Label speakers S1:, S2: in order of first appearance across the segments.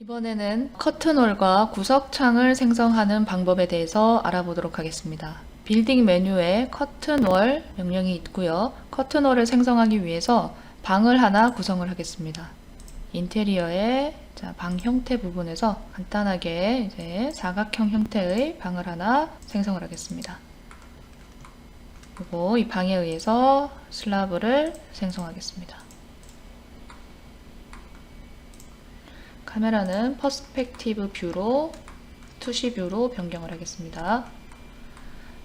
S1: 이번에는 커튼홀과 구석창을 생성하는 방법에 대해서 알아보도록 하겠습니다. 빌딩 메뉴에 커튼월 명령이 있고요. 커튼월을 생성하기 위해서 방을 하나 구성을 하겠습니다. 인테리어의 방 형태 부분에서 간단하게 이제 사각형 형태의 방을 하나 생성을 하겠습니다. 그리고 이 방에 의해서 슬라브를 생성하겠습니다. 카메라는 퍼스펙티브 뷰로 투시 뷰로 변경을 하겠습니다.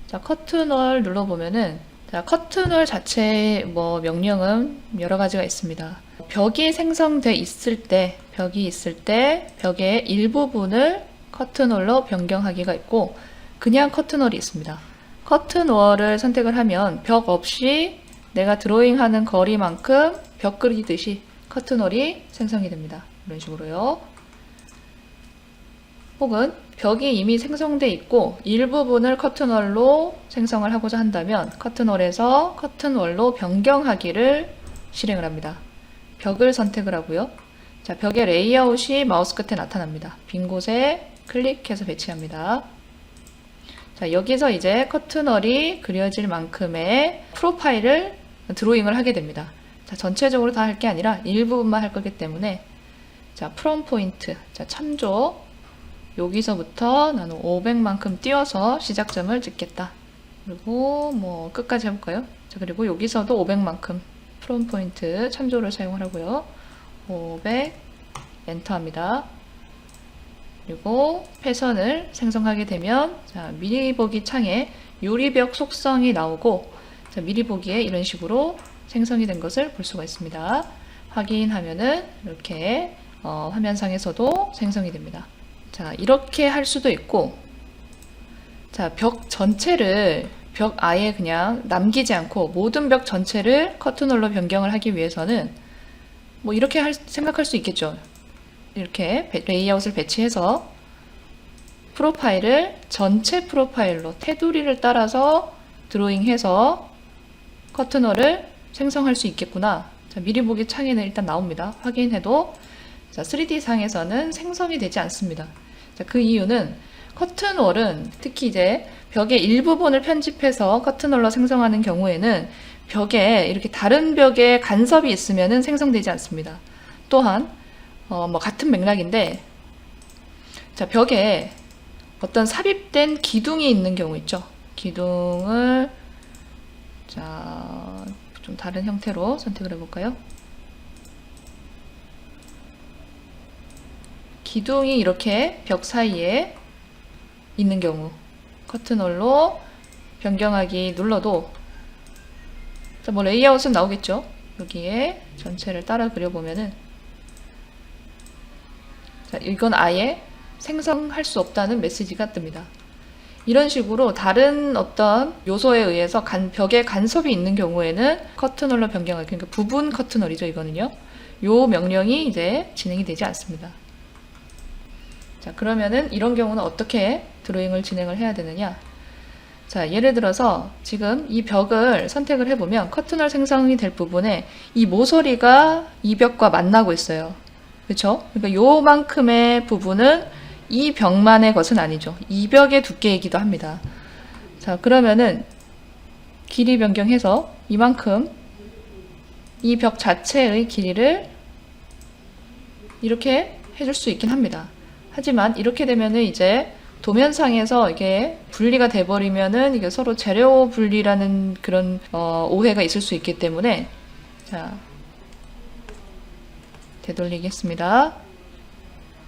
S1: 자, 커튼월 눌러보면은 커튼월 자체의 명령은 여러 가지가 있습니다. 벽이 생성돼 있을 때, 벽의 일부분을 커튼월로 변경하기가 있고, 그냥 커튼월이 있습니다. 커튼월을 선택을 하면 벽 없이 내가 드로잉하는 거리만큼 벽 그리듯이 커튼월이 생성이 됩니다. 이런 식으로요. 혹은 벽이 이미 생성돼 있고 일부분을 커튼월로 생성을 하고자 한다면 커튼월에서 커튼월로 변경하기를 실행을 합니다. 벽을 선택을 하고요. 자, 벽의 레이아웃이 마우스 끝에 나타납니다. 빈 곳에 클릭해서 배치합니다. 자, 여기서 이제 커튼월이 그려질 만큼의 프로파일을 드로잉을 하게 됩니다. 자, 전체적으로 다 할 게 아니라 일부분만 할 거기 때문에 자, 프롬 포인트, 자, 참조. 여기서부터 나는 500만큼 띄워서 시작점을 찍겠다. 그리고 끝까지 해볼까요? 자, 그리고 여기서도 500만큼 프롬 포인트 참조를 사용을 하고요. 500 엔터합니다. 그리고 패선을 생성하게 되면 자, 미리 보기 창에 유리벽 속성이 나오고 자, 미리 보기에 이런 식으로 생성이 된 것을 볼 수가 있습니다. 확인하면은 이렇게 화면상에서도 생성이 됩니다. 자, 이렇게 할 수도 있고, 자, 벽 전체를 벽 아예 그냥 남기지 않고 모든 벽 전체를 커튼홀로 변경을 하기 위해서는 이렇게 생각할 수 있겠죠. 이렇게 레이아웃을 배치해서 프로파일을 전체 프로파일로 테두리를 따라서 드로잉해서 커튼홀을 생성할 수 있겠구나. 자, 미리 보기 창에는 일단 나옵니다. 확인해도 자, 3D 상에서는 생성이 되지 않습니다. 자, 그 이유는 커튼월은 특히 이제 벽의 일부분을 편집해서 커튼월로 생성하는 경우에는 벽에 이렇게 다른 벽에 간섭이 있으면은 생성되지 않습니다. 또한 같은 맥락인데 자, 벽에 어떤 삽입된 기둥이 있는 경우 있죠. 기둥을 자, 좀 다른 형태로 선택을 해볼까요? 기둥이 이렇게 벽 사이에 있는 경우 커튼홀로 변경하기 눌러도 자, 레이아웃은 나오겠죠. 여기에 전체를 따라 그려보면은 자, 이건 아예 생성할 수 없다는 메시지가 뜹니다. 이런 식으로 다른 어떤 요소에 의해서 벽에 간섭이 있는 경우에는 커튼홀로 변경하기, 그러니까 부분 커튼홀이죠. 이거는요. 요 명령이 이제 진행이 되지 않습니다. 자, 그러면은 이런 경우는 어떻게 드로잉을 진행을 해야 되느냐? 자, 예를 들어서 지금 이 벽을 선택을 해보면 커튼홀 생성이 될 부분에 이 모서리가 이 벽과 만나고 있어요. 그렇죠? 그러니까 요만큼의 부분은 이 벽만의 것은 아니죠. 이 벽의 두께이기도 합니다. 자, 그러면은 길이 변경해서 이만큼 이 벽 자체의 길이를 이렇게 해줄 수 있긴 합니다. 하지만 이렇게 되면은 이제 도면상에서 이게 분리가 돼버리면은 이게 서로 재료 분리라는 그런 오해가 있을 수 있기 때문에 자, 되돌리기 했습니다.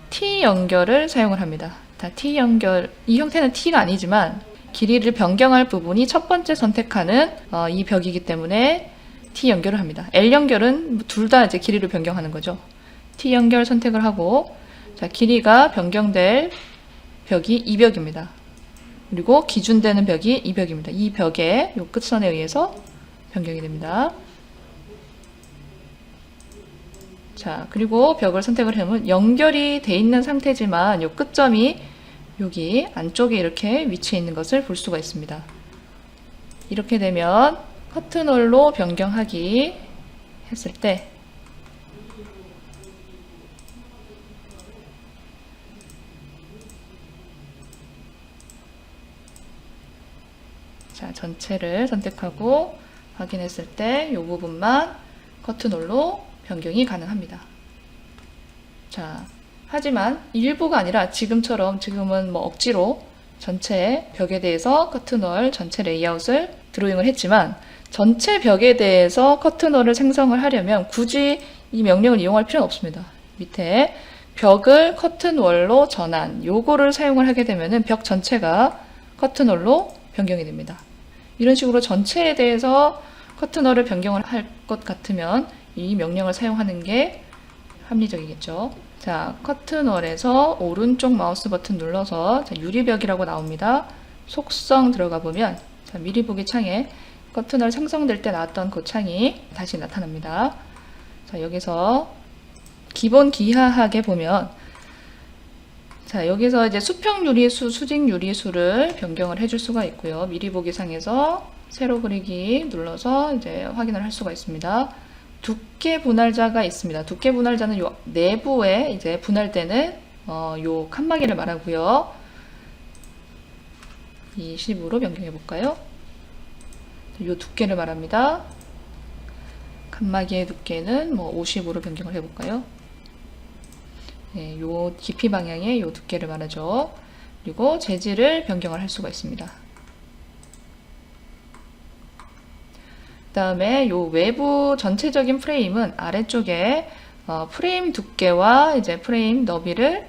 S1: T 연결을 사용을 합니다. 자, T 연결, 이 형태는 T가 아니지만 길이를 변경할 부분이 첫 번째 선택하는 이 벽이기 때문에 T 연결을 합니다. L 연결은 둘 다 이제 길이를 변경하는 거죠. T 연결 선택을 하고 자, 길이가 변경될 벽이 이 벽입니다. 그리고 기준되는 벽이 이 벽입니다. 이 벽의 요 끝선에 의해서 변경이 됩니다. 자, 그리고 벽을 선택을 하면 연결이 돼 있는 상태지만 요 끝점이 여기 안쪽에 이렇게 위치해 있는 것을 볼 수가 있습니다. 이렇게 되면 커튼홀로 변경하기 했을 때 자, 전체를 선택하고 확인했을 때 이 부분만 커튼홀로 변경이 가능합니다. 자, 하지만 일부가 아니라 지금은 뭐 억지로 전체 벽에 대해서 커튼홀 전체 레이아웃을 드로잉을 했지만 전체 벽에 대해서 커튼홀을 생성을 하려면 굳이 이 명령을 이용할 필요는 없습니다. 밑에 벽을 커튼월로 전환, 요거를 사용을 하게 되면은 벽 전체가 커튼월로 변경이 됩니다. 이런 식으로 전체에 대해서 커튼월을 변경을 할 것 같으면 이 명령을 사용하는 게 합리적이겠죠. 자, 커튼월에서 오른쪽 마우스 버튼 눌러서 자, 유리벽이라고 나옵니다. 속성 들어가 보면 자, 미리 보기 창에 커튼월 생성될 때 나왔던 그 창이 다시 나타납니다. 자, 여기서 기본 기하학에 보면 자, 여기서 이제 수평 유리수, 수직 유리수를 변경을 해줄 수가 있고요. 미리 보기 상에서 세로 그리기 눌러서 이제 확인을 할 수가 있습니다. 두께 분할자가 있습니다. 두께 분할자는 요 내부에 이제 분할되는 요 칸막이를 말하고요. 20으로 변경해 볼까요? 요 두께를 말합니다. 칸막이의 두께는 뭐 50으로 변경을 해 볼까요? 네, 요 깊이 방향의 요 두께를 말하죠. 그리고 재질을 변경을 할 수가 있습니다. 그 다음에 요 외부 전체적인 프레임은 아래쪽에 프레임 두께와 이제 프레임 너비를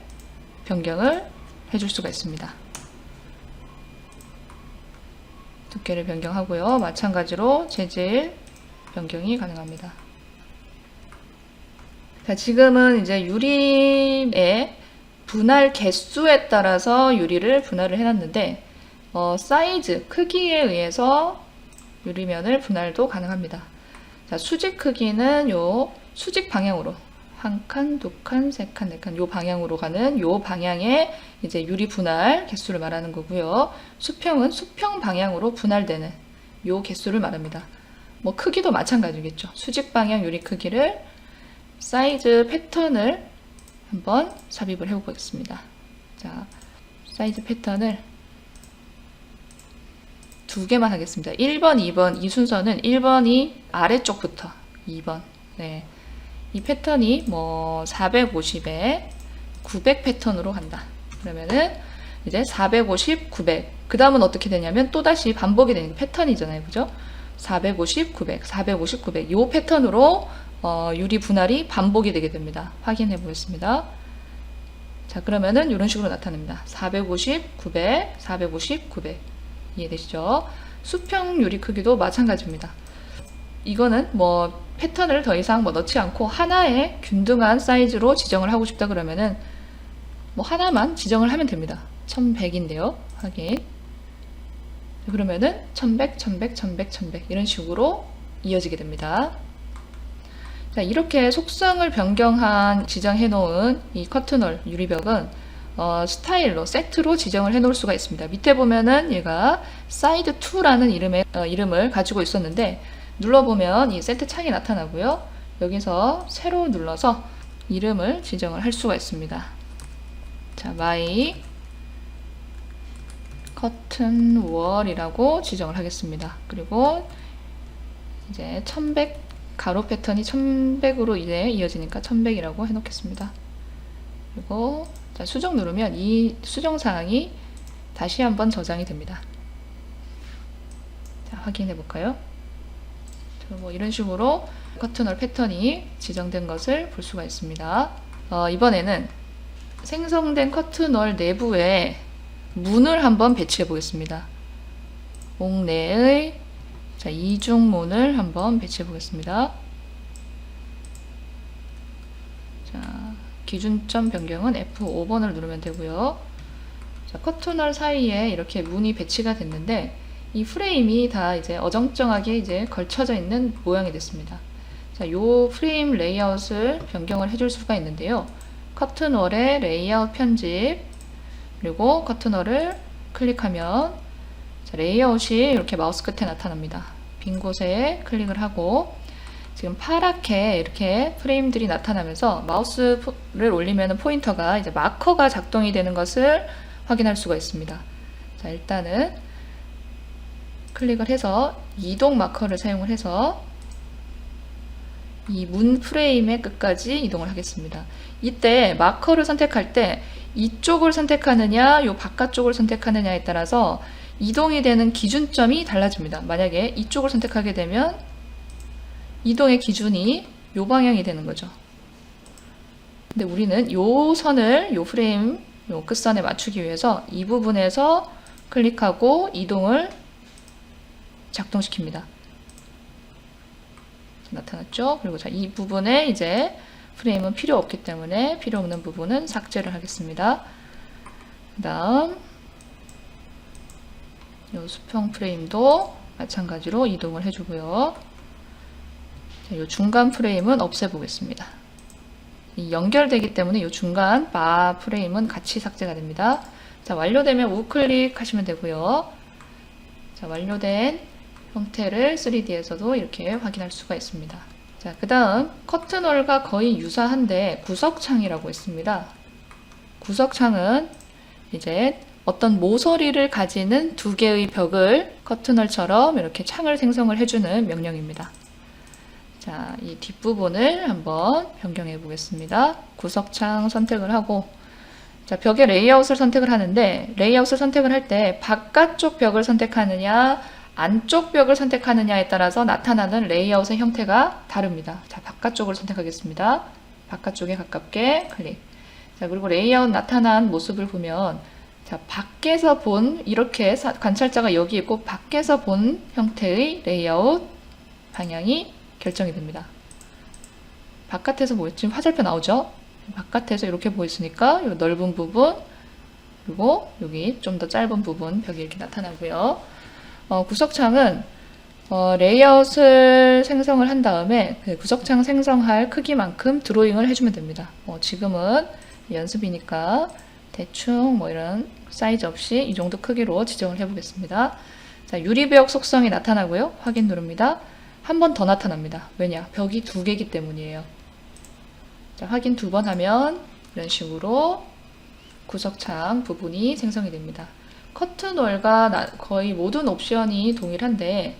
S1: 변경을 해줄 수가 있습니다. 두께를 변경하고요. 마찬가지로 재질 변경이 가능합니다. 자, 지금은 이제 유리의 분할 개수에 따라서 유리를 분할을 해놨는데 사이즈, 크기에 의해서 유리면을 분할도 가능합니다. 자, 수직 크기는 요 수직 방향으로 한 칸, 두 칸, 세 칸, 네 칸 요 방향으로 가는 요 방향의 이제 유리 분할 개수를 말하는 거고요. 수평은 수평 방향으로 분할되는 요 개수를 말합니다. 뭐 크기도 마찬가지겠죠. 수직 방향 유리 크기를 사이즈 패턴을 한번 삽입을 해 보겠습니다. 자, 사이즈 패턴을 두 개만 하겠습니다. 1번, 2번 이 순서는 1번이 아래쪽부터 2번. 네. 이 패턴이 뭐 450에 900 패턴으로 간다. 그러면은 이제 450, 900. 그 다음은 어떻게 되냐면 또다시 반복이 되는 패턴이잖아요. 그죠? 450, 900, 450, 900. 요 패턴으로 유리 분할이 반복이 되게 됩니다. 확인해 보겠습니다. 자, 그러면은 이런 식으로 나타납니다. 450, 900, 450, 900. 이해되시죠? 수평 유리 크기도 마찬가지입니다. 이거는 뭐 패턴을 더 이상 뭐 넣지 않고 하나의 균등한 사이즈로 지정을 하고 싶다 그러면은 뭐 하나만 지정을 하면 됩니다. 1100인데요. 확인. 그러면은 1100, 1100, 1100, 1100 이런 식으로 이어지게 됩니다. 자, 이렇게 속성을 변경한 지정해 놓은 이 커튼홀 유리벽은 스타일로 세트로 지정을 해 놓을 수가 있습니다. 밑에 보면은 얘가 사이드 2라는 이름을 가지고 있었는데 눌러보면 이 세트 창이 나타나고요. 여기서 세로 눌러서 이름을 지정을 할 수가 있습니다. 자, my 커튼 월이라고 지정을 하겠습니다. 그리고 이제 1100 가로 패턴이 1100으로 이제 이어지니까 1100이라고 해 놓겠습니다. 그리고 자, 수정 누르면 이 수정 사항이 다시 한번 저장이 됩니다. 자, 확인해 볼까요? 뭐 이런 식으로 커튼홀 패턴이 지정된 것을 볼 수가 있습니다. 이번에는 생성된 커튼홀 내부에 문을 한번 배치해 보겠습니다. 옥내의 자, 이중문을 한번 배치해 보겠습니다. 자, 기준점 변경은 F5번을 누르면 되고요. 자, 커튼홀 사이에 이렇게 문이 배치가 됐는데 이 프레임이 다 이제 어정쩡하게 이제 걸쳐져 있는 모양이 됐습니다. 자, 요 프레임 레이아웃을 변경을 해줄 수가 있는데요. 커튼홀의 레이아웃 편집 그리고 커튼홀을 클릭하면 자, 레이아웃이 이렇게 마우스 끝에 나타납니다. 빈 곳에 클릭을 하고 지금 파랗게 이렇게 프레임들이 나타나면서 마우스를 올리면 포인터가 이제 마커가 작동이 되는 것을 확인할 수가 있습니다. 자, 일단은 클릭을 해서 이동 마커를 사용을 해서 이 문 프레임의 끝까지 이동을 하겠습니다. 이때 마커를 선택할 때 이쪽을 선택하느냐, 요 바깥쪽을 선택하느냐에 따라서 이동이 되는 기준점이 달라집니다. 만약에 이쪽을 선택하게 되면 이동의 기준이 요 방향이 되는 거죠. 근데 우리는 요 선을, 요 프레임, 요 끝선에 맞추기 위해서 이 부분에서 클릭하고 이동을 작동시킵니다. 나타났죠? 그리고 자, 이 부분에 이제 프레임은 필요 없기 때문에 필요 없는 부분은 삭제를 하겠습니다. 그 다음 이 수평 프레임도 마찬가지로 이동을 해주고요. 이 중간 프레임은 없애보겠습니다. 연결되기 때문에 이 중간 바 프레임은 같이 삭제가 됩니다. 자, 완료되면 우클릭 하시면 되고요. 자, 완료된 형태를 3D에서도 이렇게 확인할 수가 있습니다. 자, 그 다음 커튼홀과 거의 유사한데 구석창이라고 있습니다. 구석창은 이제 어떤 모서리를 가지는 두 개의 벽을 커튼홀처럼 이렇게 창을 생성을 해주는 명령입니다. 자, 이 뒷부분을 한번 변경해 보겠습니다. 구석창 선택을 하고, 자, 벽의 레이아웃을 선택을 하는데, 레이아웃을 선택을 할 때 바깥쪽 벽을 선택하느냐, 안쪽 벽을 선택하느냐에 따라서 나타나는 레이아웃의 형태가 다릅니다. 자, 바깥쪽을 선택하겠습니다. 바깥쪽에 가깝게 클릭. 자, 그리고 레이아웃 나타난 모습을 보면, 자, 밖에서 본, 이렇게 관찰자가 여기 있고, 밖에서 본 형태의 레이아웃 방향이 결정이 됩니다. 바깥에서 지금 화살표 나오죠? 바깥에서 이렇게 보였으니까, 이 넓은 부분, 그리고 여기 좀 더 짧은 부분, 벽이 이렇게 나타나고요. 구석창은 레이아웃을 생성을 한 다음에 그 구석창 생성할 크기만큼 드로잉을 해주면 됩니다. 지금은 연습이니까 대충 뭐 이런 사이즈 없이 이 정도 크기로 지정을 해보겠습니다. 자, 유리벽 속성이 나타나고요. 확인 누릅니다. 한 번 더 나타납니다. 왜냐? 벽이 두 개이기 때문이에요. 자, 확인 두 번 하면 이런 식으로 구석창 부분이 생성이 됩니다. 커튼홀과 거의 모든 옵션이 동일한데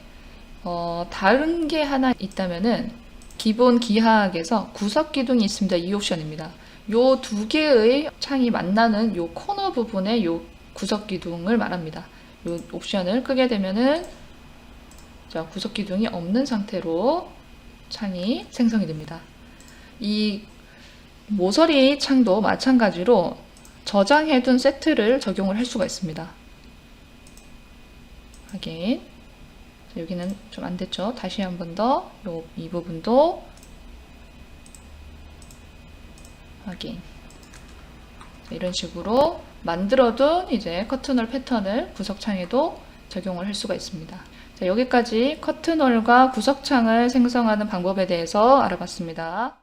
S1: 다른 게 하나 있다면은 기본 기하학에서 구석 기둥이 있습니다. 이 옵션입니다. 요 두 개의 창이 만나는 요 코너 부분에 요 구석 기둥을 말합니다. 요 옵션을 끄게 되면은 자, 구석 기둥이 없는 상태로 창이 생성이 됩니다. 이 모서리 창도 마찬가지로 저장해둔 세트를 적용을 할 수가 있습니다. 확인. 자, 여기는 좀 안 됐죠? 다시 한 번 더 이 부분도 확인. 자, 이런 식으로 만들어둔 이제 커튼홀 패턴을 구석창에도 적용을 할 수가 있습니다. 자, 여기까지 커튼홀과 구석창을 생성하는 방법에 대해서 알아봤습니다.